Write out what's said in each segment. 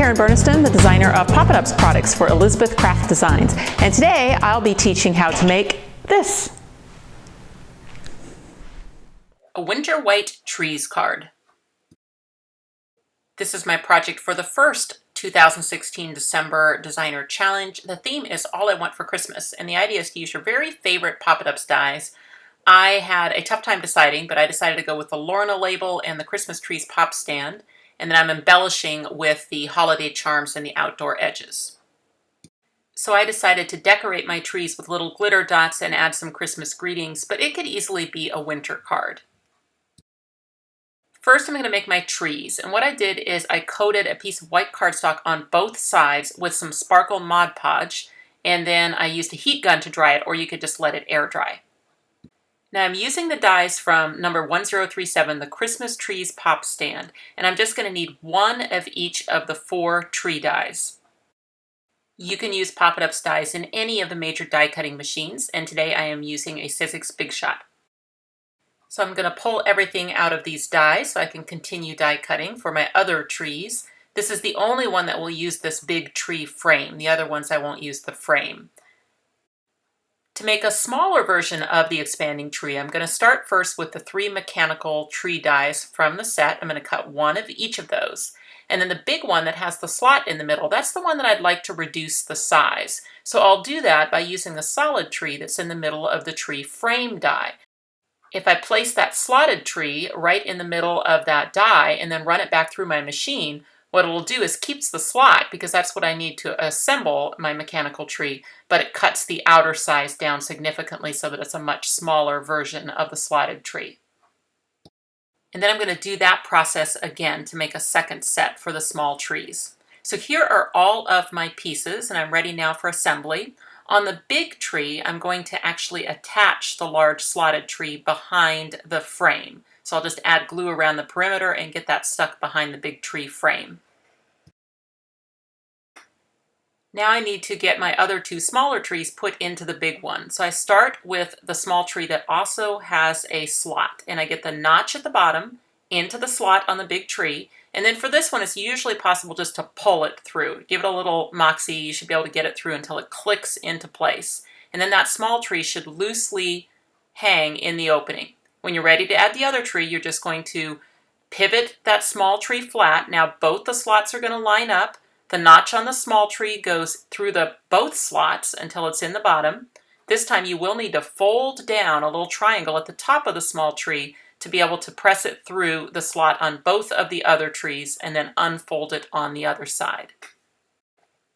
Erin Burniston, the designer of Pop-Up's products for Elizabeth Craft Designs. And today I'll be teaching how to make this. A winter white trees card. This is my project for the first 2016 December Designer Challenge. The theme is All I Want for Christmas, and the idea is to use your very favorite Pop-Ups dies. I had a tough time deciding, but I decided to go with the Lorna Label and the Christmas Trees Pop Stand, and then I'm embellishing with the holiday charms and the outdoor edges. So I decided to decorate my trees with little glitter dots and add some Christmas greetings, but it could easily be a winter card. First, I'm going to make my trees, and what I did is I coated a piece of white cardstock on both sides with some sparkle Mod Podge, and then I used a heat gun to dry it, or you could just let it air dry. Now I'm using the dies from number 1037, the Christmas Trees Pop Stand, and I'm just going to need one of each of the 4 tree dies. You can use Pop-Up's dies in any of the major die cutting machines, and today I am using a Sizzix Big Shot. So I'm going to pull everything out of these dies so I can continue die cutting for my other trees. This is the only one that will use this big tree frame. The other ones I won't use the frame. To make a smaller version of the expanding tree, I'm going to start first with the 3 mechanical tree dies from the set. I'm going to cut one of each of those. And then the big one that has the slot in the middle, that's the one that I'd like to reduce the size. So I'll do that by using the solid tree that's in the middle of the tree frame die. If I place that slotted tree right in the middle of that die and then run it back through my machine, what it'll do is keeps the slot, because that's what I need to assemble my mechanical tree, but it cuts the outer size down significantly so that it's a much smaller version of the slotted tree. And then I'm going to do that process again to make a second set for the small trees. So here are all of my pieces, and I'm ready now for assembly. On the big tree, I'm going to actually attach the large slotted tree behind the frame. So I'll just add glue around the perimeter and get that stuck behind the big tree frame. Now I need to get my other 2 smaller trees put into the big one. So I start with the small tree that also has a slot, and I get the notch at the bottom into the slot on the big tree. And then for this one, it's usually possible just to pull it through. Give it a little moxie. You should be able to get it through until it clicks into place. And then that small tree should loosely hang in the opening. When you're ready to add the other tree, you're just going to pivot that small tree flat. Now both the slots are going to line up. The notch on the small tree goes through both slots until it's in the bottom. This time you will need to fold down a little triangle at the top of the small tree to be able to press it through the slot on both of the other trees and then unfold it on the other side.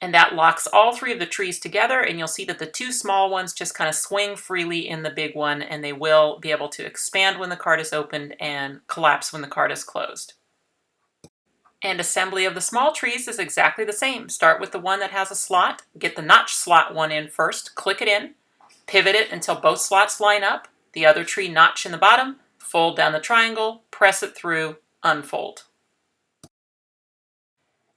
And that locks all 3 of the trees together, and you'll see that the 2 small ones just kind of swing freely in the big one, and they will be able to expand when the card is opened and collapse when the card is closed. And assembly of the small trees is exactly the same. Start with the one that has a slot, get the notch slot one in first, click it in, pivot it until both slots line up, the other tree notch in the bottom, fold down the triangle, press it through, unfold.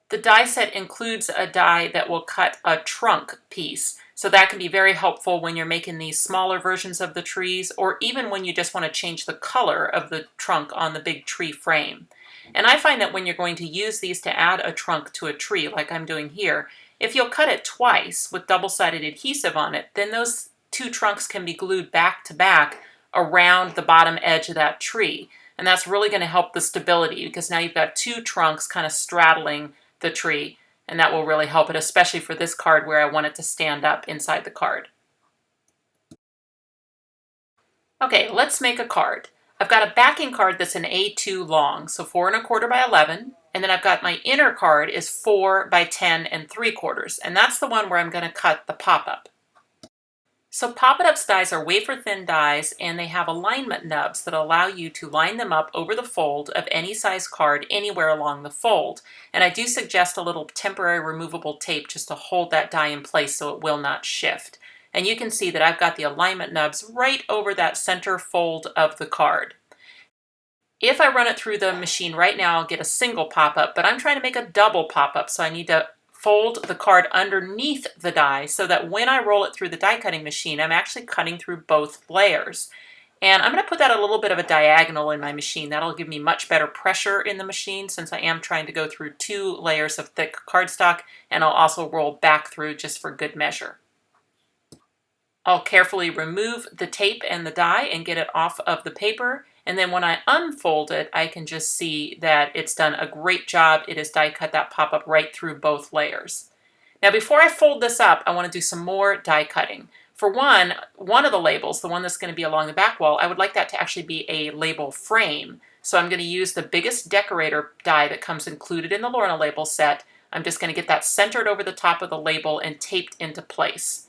The die set includes a die that will cut a trunk piece, so that can be very helpful when you're making these smaller versions of the trees, or even when you just want to change the color of the trunk on the big tree frame. And I find that when you're going to use these to add a trunk to a tree, like I'm doing here, if you'll cut it twice with double-sided adhesive on it, then those 2 trunks can be glued back to back around the bottom edge of that tree. And that's really going to help the stability, because now you've got 2 trunks kind of straddling the tree, and that will really help it, especially for this card where I want it to stand up inside the card. Okay, let's make a card. I've got a backing card that's an A2 long, so 4 1/4 by 11, and then I've got my inner card is 4 by 10 3/4, and that's the one where I'm going to cut the pop-up. So Pop-Up's dies are wafer-thin dies, and they have alignment nubs that allow you to line them up over the fold of any size card anywhere along the fold. And I do suggest a little temporary removable tape just to hold that die in place so it will not shift. And you can see that I've got the alignment nubs right over that center fold of the card. If I run it through the machine right now, I'll get a single pop-up, but I'm trying to make a double pop-up, so I need to fold the card underneath the die so that when I roll it through the die cutting machine, I'm actually cutting through both layers. And I'm going to put that a little bit of a diagonal in my machine. That'll give me much better pressure in the machine since I am trying to go through 2 layers of thick cardstock, and I'll also roll back through just for good measure. I'll carefully remove the tape and the die and get it off of the paper. And then when I unfold it, I can just see that it's done a great job. It has die cut that pop-up right through both layers. Now before I fold this up, I want to do some more die cutting. For one of the labels, the one that's going to be along the back wall, I would like that to actually be a label frame. So I'm going to use the biggest decorator die that comes included in the Lorna Label set. I'm just going to get that centered over the top of the label and taped into place.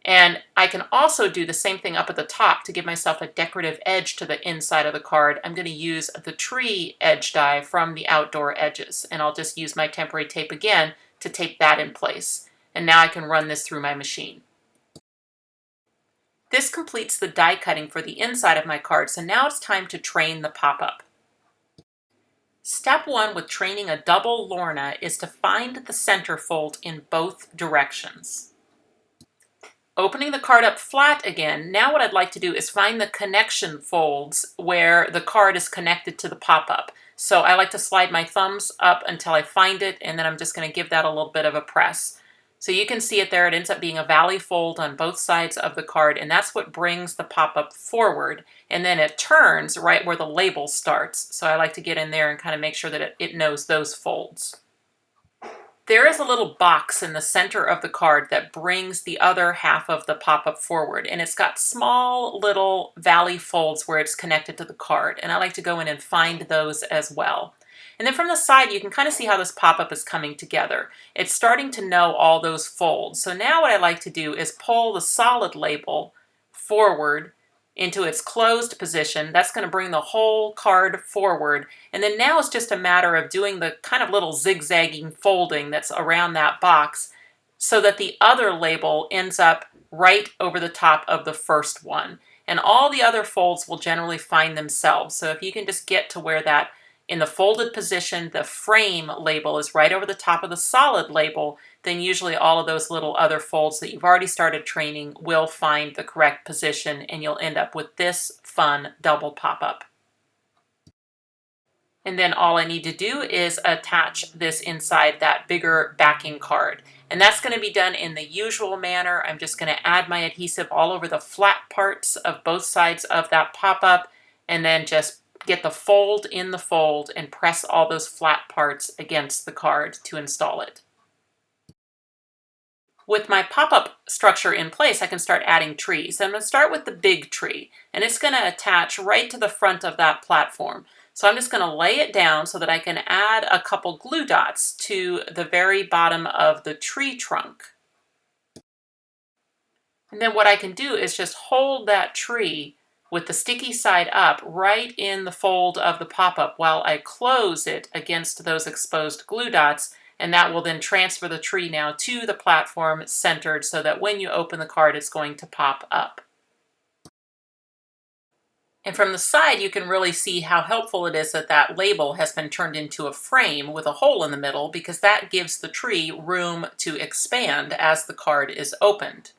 And I can also do the same thing up at the top to give myself a decorative edge to the inside of the card. I'm going to use the tree edge die from the outdoor edges, and I'll just use my temporary tape again to tape that in place. And now I can run this through my machine. This completes the die cutting for the inside of my card, so now it's time to train the pop-up. Step 1 with training a double Lorna is to find the center fold in both directions. Opening the card up flat again, now what I'd like to do is find the connection folds where the card is connected to the pop-up. So I like to slide my thumbs up until I find it, and then I'm just going to give that a little bit of a press. So you can see it there. It ends up being a valley fold on both sides of the card, and that's what brings the pop-up forward. And then it turns right where the label starts. So I like to get in there and kind of make sure that it knows those folds. There is a little box in the center of the card that brings the other half of the pop-up forward, and it's got small little valley folds where it's connected to the card, and I like to go in and find those as well. And then from the side, you can kind of see how this pop-up is coming together. It's starting to know all those folds. So now what I like to do is pull the solid label forward into its closed position. That's going to bring the whole card forward. And then now it's just a matter of doing the kind of little zigzagging folding that's around that box so that the other label ends up right over the top of the first one. And all the other folds will generally find themselves. So if you can just get to where that in the folded position, the frame label is right over the top of the solid label, then usually all of those little other folds that you've already started training will find the correct position, and you'll end up with this fun double pop-up. And then all I need to do is attach this inside that bigger backing card. And that's going to be done in the usual manner. I'm just going to add my adhesive all over the flat parts of both sides of that pop-up, and then just get the fold in the fold and press all those flat parts against the card to install it. With my pop-up structure in place, I can start adding trees. I'm going to start with the big tree, and it's going to attach right to the front of that platform. So I'm just going to lay it down so that I can add a couple glue dots to the very bottom of the tree trunk. And then what I can do is just hold that tree with the sticky side up right in the fold of the pop-up while I close it against those exposed glue dots, and that will then transfer the tree now to the platform centered so that when you open the card it's going to pop up. And from the side you can really see how helpful it is that that label has been turned into a frame with a hole in the middle, because that gives the tree room to expand as the card is opened.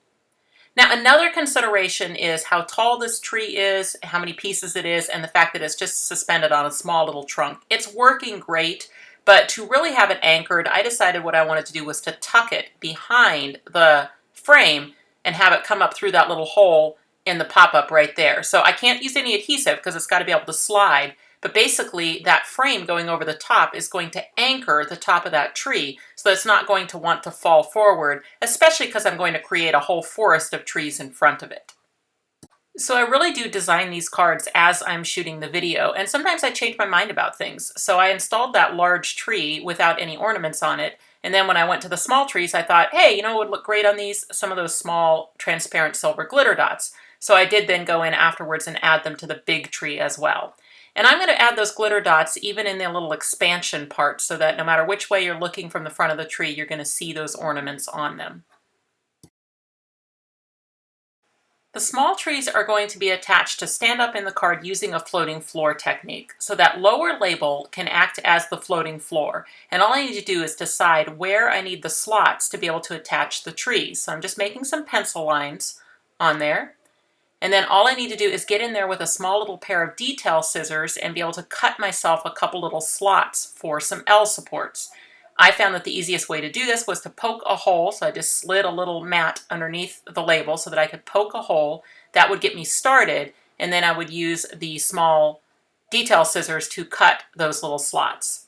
Now, another consideration is how tall this tree is, how many pieces it is, and the fact that it's just suspended on a small little trunk. It's working great, but to really have it anchored, I decided what I wanted to do was to tuck it behind the frame and have it come up through that little hole in the pop-up right there. So I can't use any adhesive because it's got to be able to slide. But basically, that frame going over the top is going to anchor the top of that tree so that it's not going to want to fall forward, especially because I'm going to create a whole forest of trees in front of it. So I really do design these cards as I'm shooting the video, and sometimes I change my mind about things. So I installed that large tree without any ornaments on it, and then when I went to the small trees, I thought, hey, you know what would look great on these? Some of those small transparent silver glitter dots. So I did then go in afterwards and add them to the big tree as well. And I'm going to add those glitter dots even in the little expansion part so that no matter which way you're looking from the front of the tree, you're going to see those ornaments on them. The small trees are going to be attached to stand up in the card using a floating floor technique. So that lower label can act as the floating floor. And all I need to do is decide where I need the slots to be able to attach the trees. So I'm just making some pencil lines on there. And then all I need to do is get in there with a small little pair of detail scissors and be able to cut myself a couple little slots for some L supports. I found that the easiest way to do this was to poke a hole, so I just slid a little mat underneath the label so that I could poke a hole. That would get me started, and then I would use the small detail scissors to cut those little slots.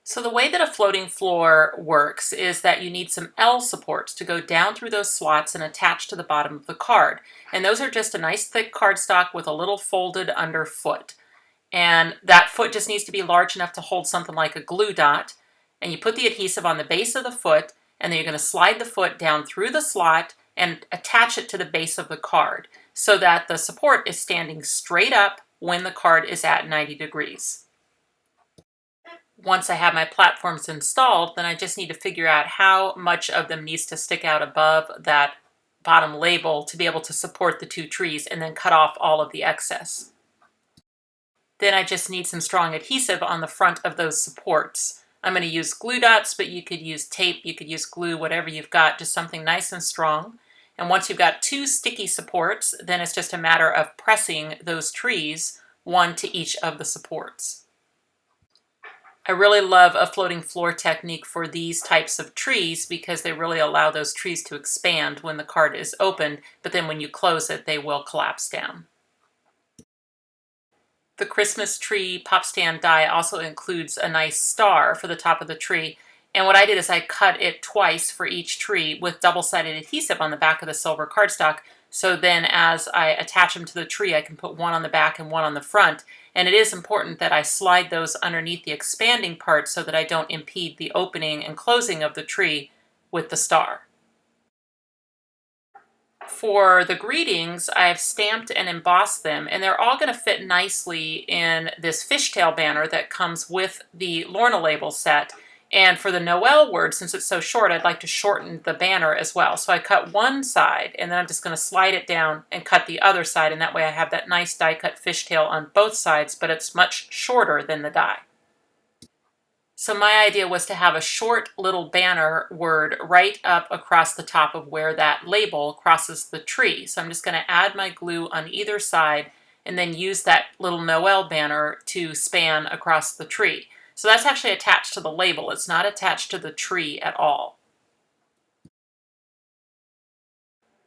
So the way that a floating floor works is that you need some L supports to go down through those slots and attach to the bottom of the card. And those are just a nice thick cardstock with a little folded under foot. And that foot just needs to be large enough to hold something like a glue dot. And you put the adhesive on the base of the foot, and then you're going to slide the foot down through the slot and attach it to the base of the card so that the support is standing straight up when the card is at 90 degrees. Once I have my platforms installed, then I just need to figure out how much of them needs to stick out above that bottom label to be able to support the two trees, and then cut off all of the excess. Then I just need some strong adhesive on the front of those supports. I'm going to use glue dots, but you could use tape, you could use glue, whatever you've got, just something nice and strong. And once you've got two sticky supports, then it's just a matter of pressing those trees, one to each of the supports. I really love a floating floor technique for these types of trees because they really allow those trees to expand when the card is opened, but then when you close it, they will collapse down. The Christmas tree pop stand die also includes a nice star for the top of the tree. And what I did is I cut it twice for each tree with double-sided adhesive on the back of the silver cardstock. So then as I attach them to the tree, I can put one on the back and one on the front. And it is important that I slide those underneath the expanding part so that I don't impede the opening and closing of the tree with the star. For the greetings, I've stamped and embossed them, and they're all going to fit nicely in this fishtail banner that comes with the Lorna Label set. And for the Noel word, since it's so short, I'd like to shorten the banner as well. So I cut one side, and then I'm just going to slide it down and cut the other side, and that way I have that nice die-cut fishtail on both sides, but it's much shorter than the die. So my idea was to have a short little banner word right up across the top of where that label crosses the tree. So I'm just going to add my glue on either side and then use that little Noel banner to span across the tree. So that's actually attached to the label. It's not attached to the tree at all.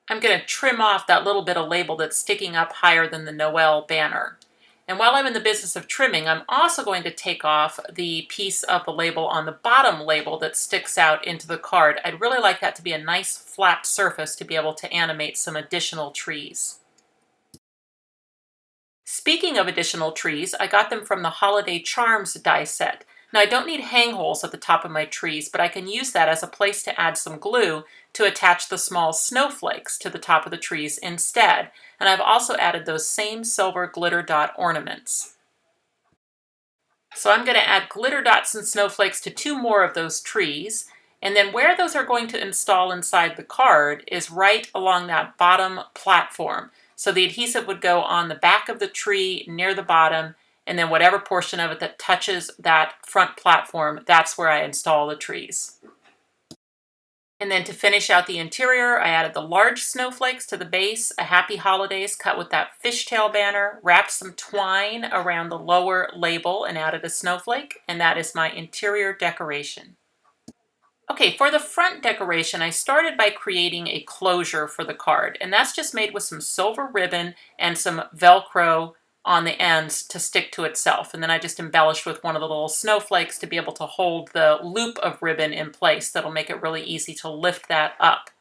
I'm going to trim off that little bit of label that's sticking up higher than the Noel banner. And while I'm in the business of trimming, I'm also going to take off the piece of the label on the bottom label that sticks out into the card. I'd really like that to be a nice flat surface to be able to animate some additional trees. Speaking of additional trees, I got them from the Holiday Charms die set. Now I don't need hang holes at the top of my trees, but I can use that as a place to add some glue to attach the small snowflakes to the top of the trees instead. And I've also added those same silver glitter dot ornaments. So I'm going to add glitter dots and snowflakes to two more of those trees. And then where those are going to install inside the card is right along that bottom platform. So the adhesive would go on the back of the tree near the bottom, and then whatever portion of it that touches that front platform, that's where I install the trees. And then to finish out the interior, I added the large snowflakes to the base, a Happy Holidays cut with that fishtail banner, wrapped some twine around the lower label and added a snowflake, and that is my interior decoration. Okay, for the front decoration, I started by creating a closure for the card, and that's just made with some silver ribbon and some Velcro on the ends to stick to itself. And then I just embellished with one of the little snowflakes to be able to hold the loop of ribbon in place. That'll make it really easy to lift that up.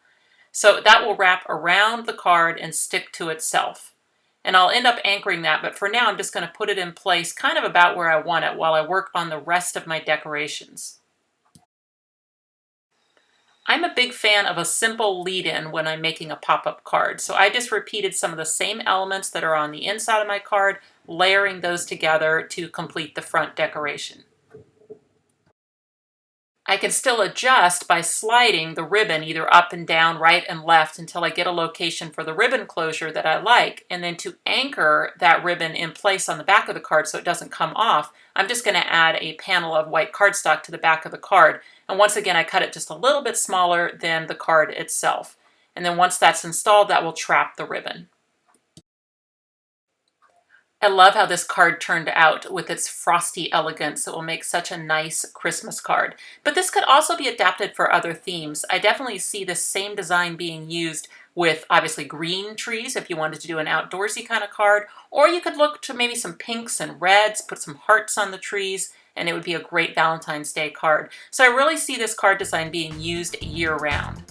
So that will wrap around the card and stick to itself. And I'll end up anchoring that, but for now I'm just going to put it in place kind of about where I want it while I work on the rest of my decorations. I'm a big fan of a simple lead-in when I'm making a pop-up card. So I just repeated some of the same elements that are on the inside of my card, layering those together to complete the front decoration. I can still adjust by sliding the ribbon either up and down, right and left until I get a location for the ribbon closure that I like. And then to anchor that ribbon in place on the back of the card so it doesn't come off, I'm just going to add a panel of white cardstock to the back of the card. And once again, I cut it just a little bit smaller than the card itself. And then once that's installed, that will trap the ribbon. I love how this card turned out with its frosty elegance. It will make such a nice Christmas card. But this could also be adapted for other themes. I definitely see this same design being used with obviously green trees if you wanted to do an outdoorsy kind of card, or you could look to maybe some pinks and reds, put some hearts on the trees, and it would be a great Valentine's Day card. So I really see this card design being used year-round.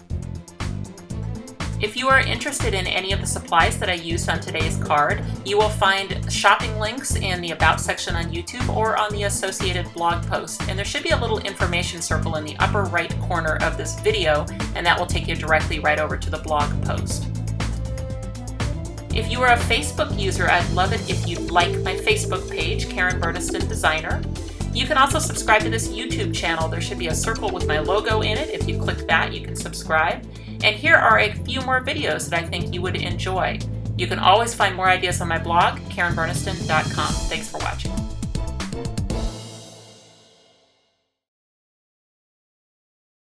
If you are interested in any of the supplies that I used on today's card, you will find shopping links in the About section on YouTube or on the associated blog post. And there should be a little information circle in the upper right corner of this video, and that will take you directly right over to the blog post. If you are a Facebook user, I'd love it if you'd like my Facebook page, Karen Burniston Designer. You can also subscribe to this YouTube channel. There should be a circle with my logo in it. If you click that, you can subscribe. And here are a few more videos that I think you would enjoy. You can always find more ideas on my blog, KarenBurniston.com. Thanks for watching.